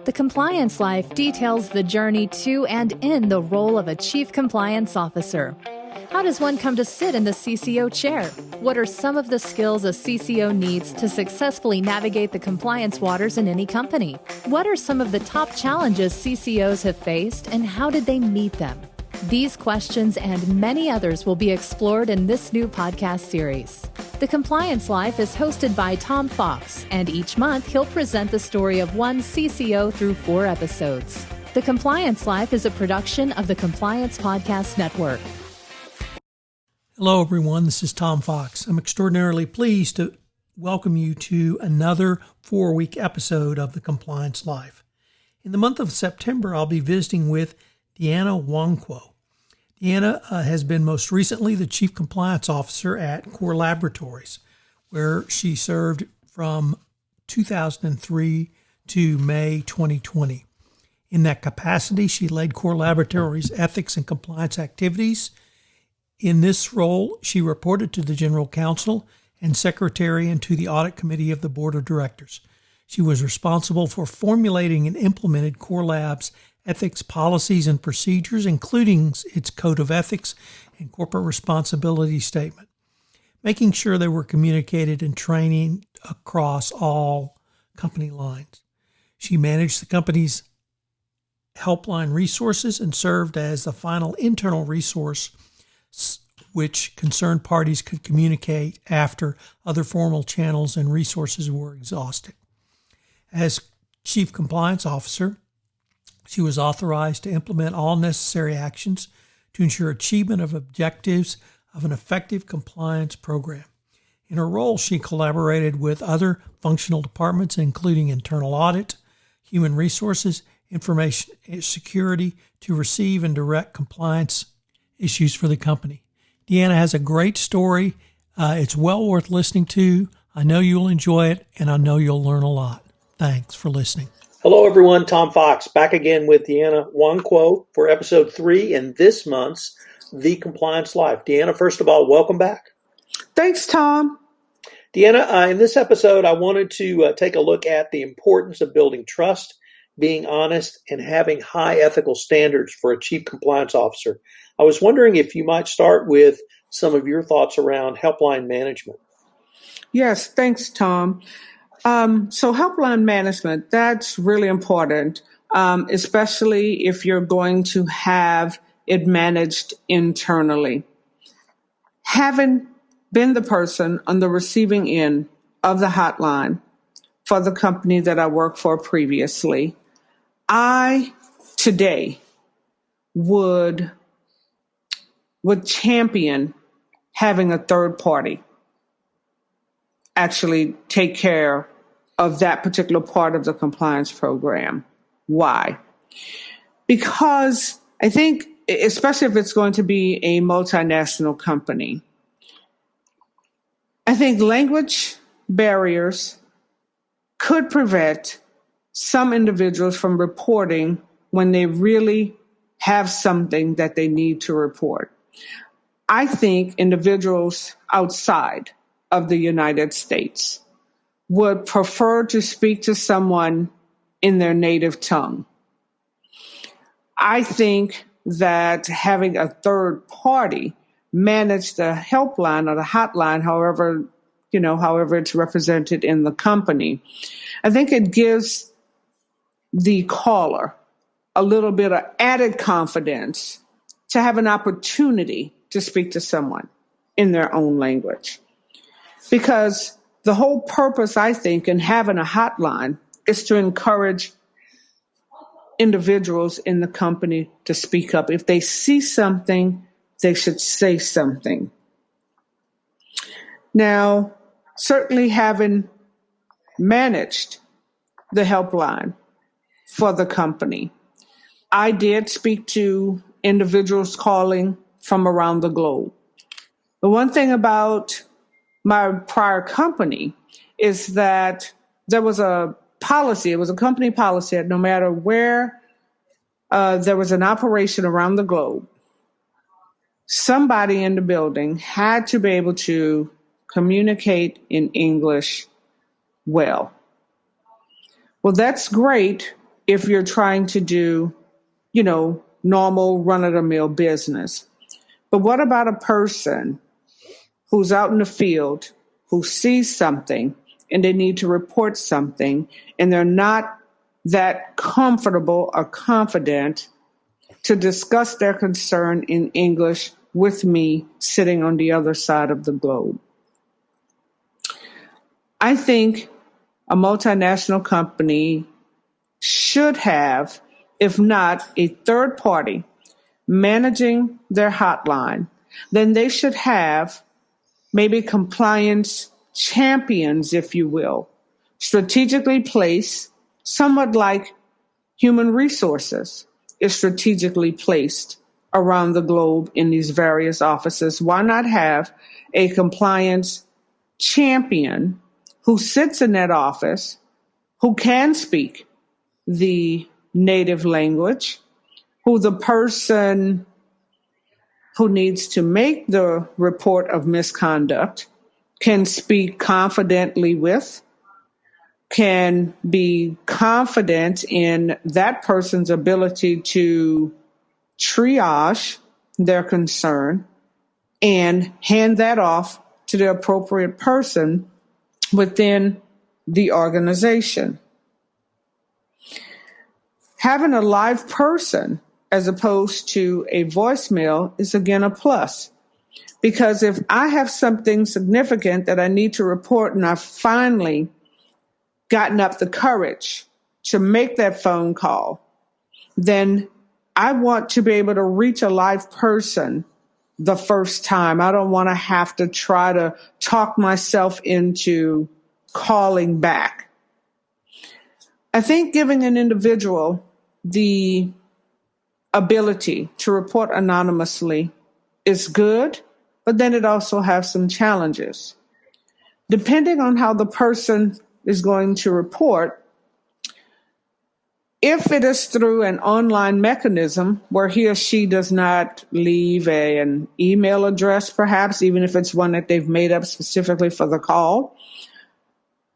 The Compliance Life details the journey to and in the role of a Chief Compliance Officer. How does one come to sit in the CCO chair? What are some of the skills a CCO needs to successfully navigate the compliance waters in any company? What are some of the top challenges CCOs have faced, and how did they meet them? These questions and many others will be explored in this new podcast series. The Compliance Life is hosted by Tom Fox, and each month he'll present the story of one CCO through 4 episodes. The Compliance Life is a production of the Compliance Podcast Network. Hello, everyone. This is Tom Fox. I'm extraordinarily pleased to welcome you to another 4-week episode of The Compliance Life. In the month of September, I'll be visiting with DeAnna Nwankwo. DeAnna has been most recently the Chief Compliance Officer at Core Laboratories, where she served from 2003 to May 2020. In that capacity, she led Core Laboratories' ethics and compliance activities. In this role, she reported to the General Counsel and Secretary and to the Audit Committee of the Board of Directors. She was responsible for formulating and implemented Core Lab's ethics policies and procedures, including its Code of Ethics and Corporate Responsibility Statement, making sure they were communicated and training across all company lines. She managed the company's Helpline resources and served as the final internal resource which concerned parties could communicate after other formal channels and resources were exhausted. As Chief Compliance Officer, she was authorized to implement all necessary actions to ensure achievement of objectives of an effective compliance program. In her role, she collaborated with other functional departments, including internal audit, human resources, information security, to receive and direct compliance issues for the company. DeAnna has a great story. It's well worth listening to. I know you'll enjoy it, and I know you'll learn a lot. Thanks for listening. Hello, everyone. Tom Fox back again with DeAnna Nwankwo for episode 3 in this month's The Compliance Life. DeAnna, first of all, welcome back. Thanks, Tom. DeAnna, in this episode, I wanted to take a look at the importance of building trust, being honest, and having high ethical standards for a Chief Compliance Officer. I was wondering if you might start with some of your thoughts around Helpline Management. Yes, thanks, Tom. So Helpline Management, that's really important, especially if you're going to have it managed internally. Having been the person on the receiving end of the hotline for the company that I worked for previously, I today would champion having a third party actually take care of that particular part of the compliance program. Why? Because I think, especially if it's going to be a multinational company, I think language barriers could prevent some individuals from reporting when they really have something that they need to report. I think individuals outside of the United States would prefer to speak to someone in their native tongue. I think that having a third party manage the helpline or the hotline, however it's represented in the company, I think it gives the caller a little bit of added confidence to have an opportunity to speak to someone in their own language. Because the whole purpose, I think, in having a hotline is to encourage individuals in the company to speak up. If they see something, they should say something. Now, certainly having managed the helpline for the company, I did speak to individuals calling from around the globe. The one thing about my prior company is that there was a policy, it was a company policy that no matter where there was an operation around the globe, somebody in the building had to be able to communicate in English well. Well, that's great if you're trying to do, normal run-of-the-mill business. But what about a person who's out in the field, who sees something and they need to report something, and they're not that comfortable or confident to discuss their concern in English with me sitting on the other side of the globe? I think a multinational company should have, if not a third party managing their hotline, then they should have maybe compliance champions, if you will, strategically placed, somewhat like human resources is strategically placed around the globe in these various offices. Why not have a compliance champion who sits in that office, who can speak the native language, who the person who needs to make the report of misconduct can speak confidently with, can be confident in that person's ability to triage their concern and hand that off to the appropriate person within the organization. Having a live person as opposed to a voicemail is again a plus. Because if I have something significant that I need to report and I've finally gotten up the courage to make that phone call, then I want to be able to reach a live person the first time. I don't want to have to try to talk myself into calling back. I think giving an individual the ability to report anonymously is good, but then it also has some challenges. Depending on how the person is going to report, if it is through an online mechanism where he or she does not leave an email address, perhaps, even if it's one that they've made up specifically for the call,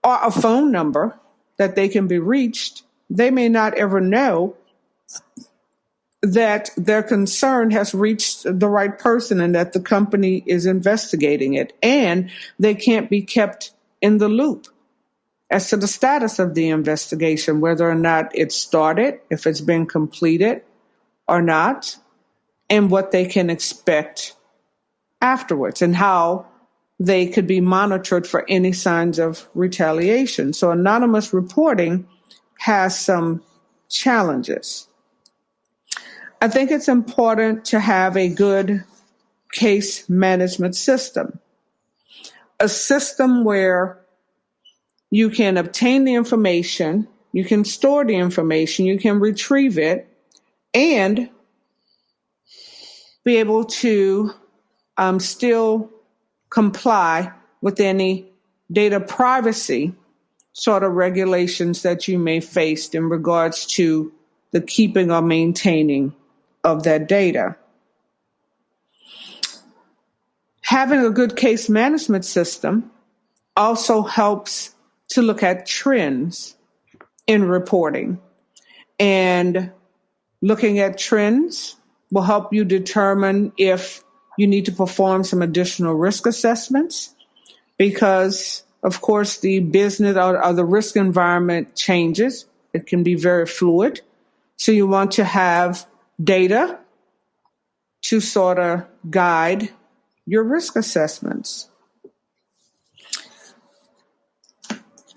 or a phone number that they can be reached, they may not ever know that their concern has reached the right person and that the company is investigating it. And they can't be kept in the loop as to the status of the investigation, whether or not it started, if it's been completed or not, and what they can expect afterwards and how they could be monitored for any signs of retaliation. So anonymous reporting has some challenges. I think it's important to have a good case management system, a system where you can obtain the information, you can store the information, you can retrieve it, and be able to still comply with any data privacy sort of regulations that you may face in regards to the keeping or maintaining of that data. Having a good case management system also helps to look at trends in reporting. And looking at trends will help you determine if you need to perform some additional risk assessments because, of course, the business or the risk environment changes. It can be very fluid. So you want to have data to sort of guide your risk assessments.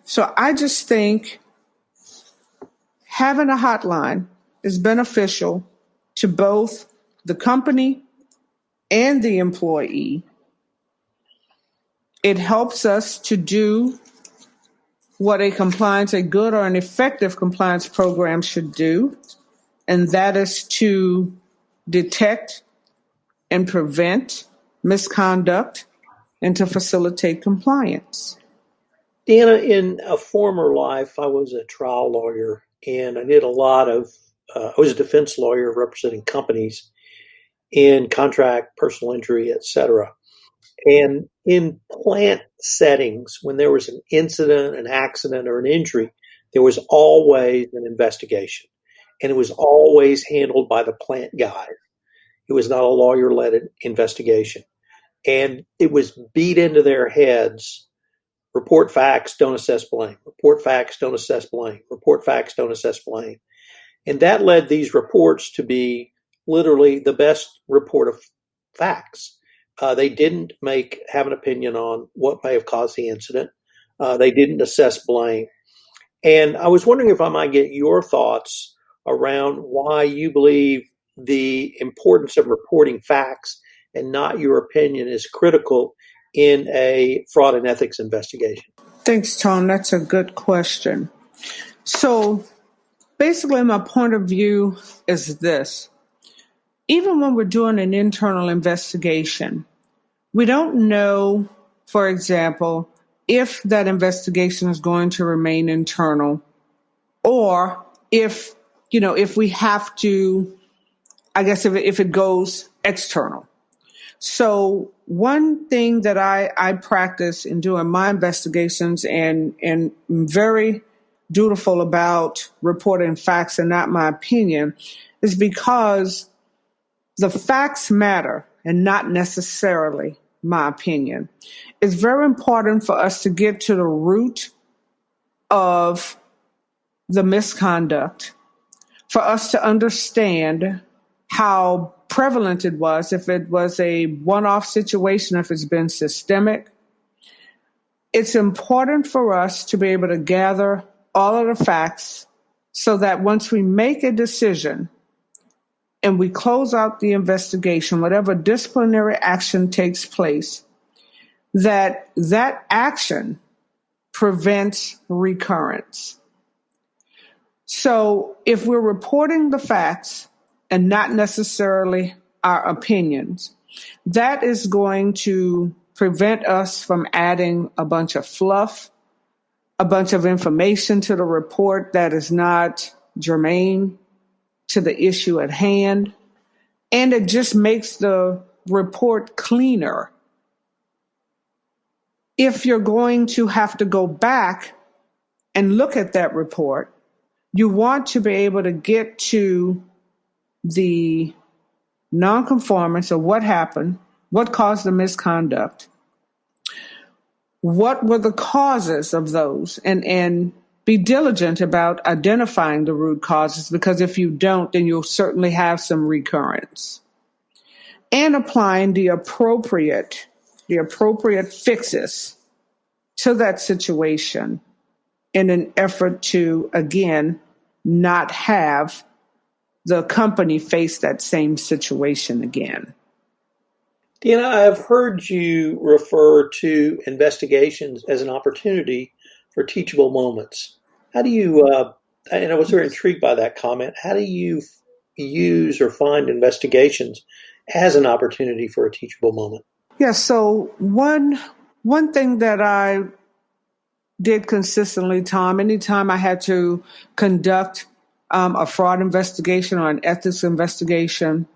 So I just think having a hotline is beneficial to both the company and the employee. It helps us to do what a good or an effective compliance program should do, and that is to detect and prevent misconduct and to facilitate compliance. DeAnna, in a former life, I was a trial lawyer, and I did a lot of, I was a defense lawyer representing companies in contract, personal injury, etc. And in plant settings, when there was an incident, an accident, or an injury, there was always an investigation, and it was always handled by the plant guy. It was not a lawyer-led investigation. And it was beat into their heads: report facts, don't assess blame. Report facts, don't assess blame. Report facts, don't assess blame. And that led these reports to be literally the best report of facts. They didn't have an opinion on what may have caused the incident. They didn't assess blame. And I was wondering if I might get your thoughts around why you believe the importance of reporting facts and not your opinion is critical in a fraud and ethics investigation. Thanks, Tom. That's a good question. So basically, my point of view is this. Even when we're doing an internal investigation, we don't know, for example, if that investigation is going to remain internal, or if we have to, I guess, if it goes external. So one thing that I practice in doing my investigations, and am very dutiful about reporting facts and not my opinion, is because the facts matter and not necessarily my opinion. It's very important for us to get to the root of the misconduct, for us to understand how prevalent it was, if it was a one-off situation, if it's been systemic. It's important for us to be able to gather all of the facts so that once we make a decision and we close out the investigation, whatever disciplinary action takes place, that action prevents recurrence. So if we're reporting the facts and not necessarily our opinions, that is going to prevent us from adding a bunch of fluff, a bunch of information to the report that is not germane to the issue at hand. And it just makes the report cleaner. If you're going to have to go back and look at that report, you want to be able to get to the nonconformance of what happened, what caused the misconduct, what were the causes of those, and be diligent about identifying the root causes, because if you don't, then you'll certainly have some recurrence. And applying the appropriate fixes to that situation in an effort to, again, not have the company face that same situation again. DeAnna, I've heard you refer to investigations as an opportunity for teachable moments. How do you, and I was very intrigued by that comment, how do you use or find investigations as an opportunity for a teachable moment? Yeah, so one thing that I did consistently, Tom, anytime I had to conduct a fraud investigation or an ethics investigation,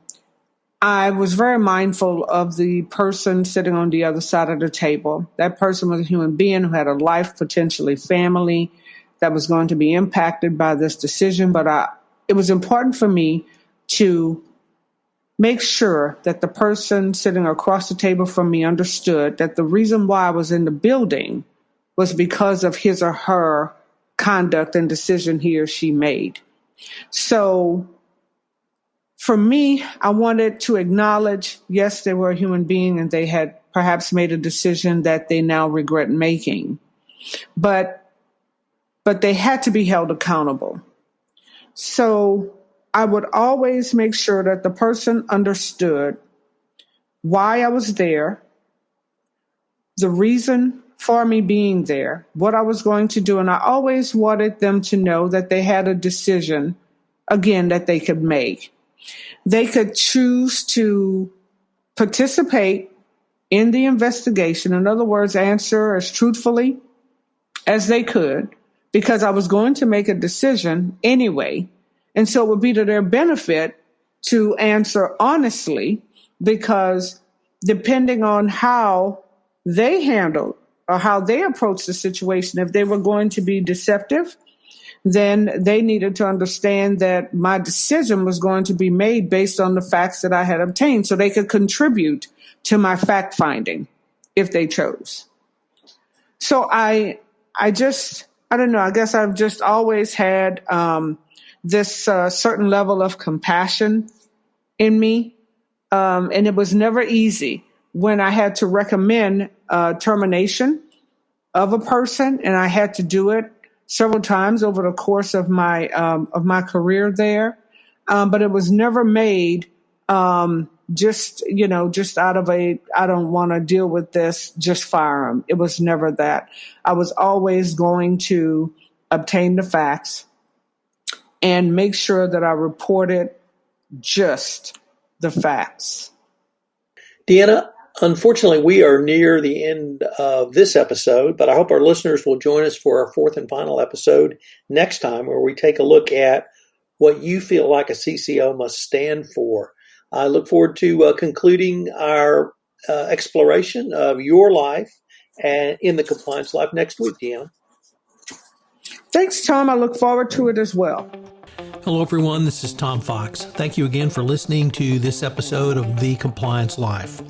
I was very mindful of the person sitting on the other side of the table. That person was a human being who had a life, potentially family, that was going to be impacted by this decision. But it was important for me to make sure that the person sitting across the table from me understood that the reason why I was in the building was because of his or her conduct and decision he or she made. So for me, I wanted to acknowledge, yes, they were a human being and they had perhaps made a decision that they now regret making, but they had to be held accountable. So I would always make sure that the person understood why I was there, the reason for me being there, what I was going to do. And I always wanted them to know that they had a decision, again, that they could make. They could choose to participate in the investigation. In other words, answer as truthfully as they could, because I was going to make a decision anyway. And so it would be to their benefit to answer honestly, because depending on how they handled or how they approached the situation, if they were going to be deceptive, then they needed to understand that my decision was going to be made based on the facts that I had obtained so they could contribute to my fact finding if they chose. So I don't know, I guess I've just always had this certain level of compassion in me. And it was never easy when I had to recommend termination of a person, and I had to do it several times over the course of my career there. But it was never made just out of I don't want to deal with this, just fire him. It was never that. I was always going to obtain the facts and make sure that I reported just the facts. DeAnna, unfortunately, we are near the end of this episode, but I hope our listeners will join us for our fourth and final episode next time, where we take a look at what you feel like a CCO must stand for. I look forward to concluding our exploration of your life and in the compliance life next week, DeAnna. Thanks, Tom. I look forward to it as well. Hello, everyone. This is Tom Fox. Thank you again for listening to this episode of The Compliance Life.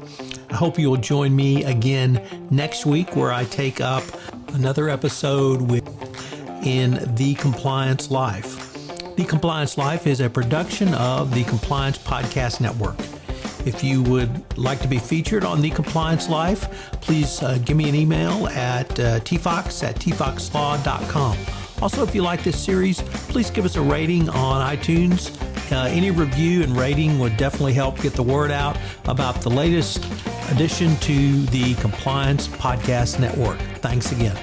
I hope you'll join me again next week, where I take up another episode in The Compliance Life. The Compliance Life is a production of the Compliance Podcast Network. If you would like to be featured on The Compliance Life, please give me an email at tfox@tfoxlaw.com. Also, if you like this series, please give us a rating on iTunes. Any review and rating would definitely help get the word out about the latest addition to the Compliance Podcast Network. Thanks again.